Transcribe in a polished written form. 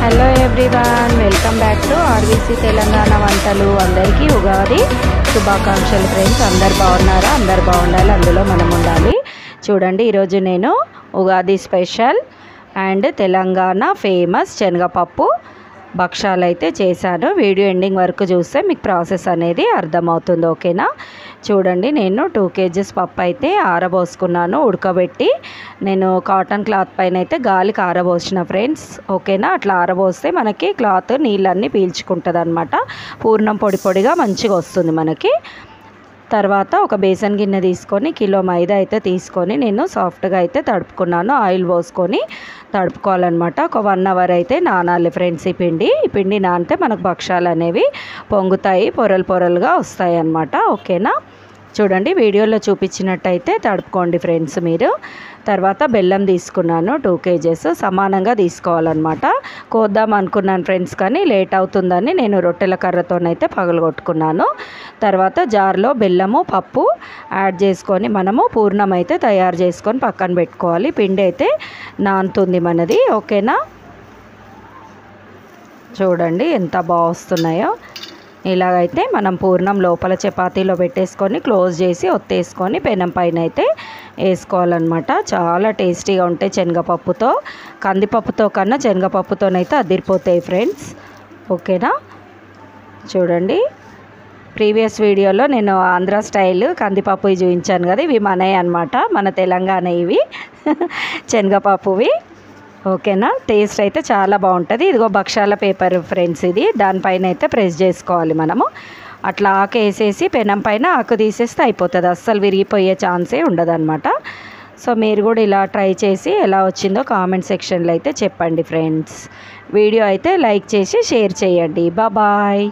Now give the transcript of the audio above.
Hello everyone, welcome back to RVC Telangana వంటలు. అందరికీ ఉగాది శుభాకాంక్షలు ఫ్రెండ్స్. అందరు బాగున్నారా? అందరు బాగుండాలి, అందులో మనం ఉండాలి. చూడండి, ఈరోజు నేను Ugadi special and Telangana famous శనగపప్పు భక్షాలు అయితే చేశాను. వీడియో ఎండింగ్ వరకు చూస్తే మీకు ప్రాసెస్ అనేది అర్థమవుతుంది. ఓకేనా? చూడండి, నేను 2 kgs పప్పు అయితే ఆరబోసుకున్నాను. ఉడకబెట్టి నేను కాటన్ క్లాత్ పైన అయితే గాలికి ఆరబోసిన ఫ్రెండ్స్. ఓకేనా? అట్లా ఆరబోస్తే మనకి క్లాత్ నీళ్ళన్నీ పీల్చుకుంటుంది అనమాట. పూర్ణం పొడి పొడిగా మంచిగా వస్తుంది మనకి. తర్వాత ఒక బేసన్ గిన్నె తీసుకొని కిలో మైదా అయితే తీసుకొని నేను సాఫ్ట్గా అయితే తడుపుకున్నాను. ఆయిల్ పోసుకొని తడుపుకోవాలన్నమాట. ఒక 1 hour అయితే నానాలి ఫ్రెండ్స్. ఈ పిండి నానితే మనకు భక్షాలు అనేవి పొంగుతాయి, పొరలు పొరలుగా వస్తాయి అన్నమాట. ఓకేనా? చూడండి, వీడియోలో చూపించినట్టయితే తడుపుకోండి ఫ్రెండ్స్ మీరు. తర్వాత బెల్లం తీసుకున్నాను 2 kgs, సమానంగా తీసుకోవాలన్నమాట. కోద్దాం అనుకున్నాను ఫ్రెండ్స్, కానీ లేట్ అవుతుందని నేను రొట్టెల కర్రతోనైతే పగలగొట్టుకున్నాను. తర్వాత జార్లో బెల్లము పప్పు యాడ్ చేసుకొని మనము పూర్ణం అయితే తయారు చేసుకొని పక్కన పెట్టుకోవాలి. పిండి అయితే నానుతుంది మనది. ఓకేనా? చూడండి ఎంత బాగా వస్తున్నాయో. ఇలాగైతే మనం పూర్ణం లోపల చపాతీలో పెట్టేసుకొని క్లోజ్ చేసి ఒత్తేసుకొని పెనం పైన అయితే వేసుకోవాలన్నమాట. చాలా టేస్టీగా ఉంటాయి శనగపప్పుతో. కందిపప్పుతో కన్నా శనగపప్పుతోనైతే అదిరిపోతాయి ఫ్రెండ్స్. ఓకేనా? చూడండి, ప్రీవియస్ వీడియోలో నేను ఆంధ్ర స్టైల్ కందిపప్పు చూపించాను కదా, ఇవి మనవి అన్నమాట, మన తెలంగాణ ఇవి శనగపప్పువి. ఓకేనా? టేస్ట్ అయితే చాలా బాగుంటుంది. ఇదిగో భక్షాల పేపర్ ఫ్రెండ్స్, ఇది దానిపైన అయితే ప్రెస్ చేసుకోవాలి మనము. అట్లా ఆకు వేసేసి పెనం పైన ఆకు తీసేస్తే అయిపోతుంది. అస్సలు విరిగిపోయే ఛాన్సే ఉండదన్నమాట. సో మీరు కూడా ఇలా ట్రై చేసి ఎలా వచ్చిందో కామెంట్ సెక్షన్లో అయితే చెప్పండి ఫ్రెండ్స్. వీడియో అయితే లైక్ చేసి షేర్ చేయండి. బాయ్.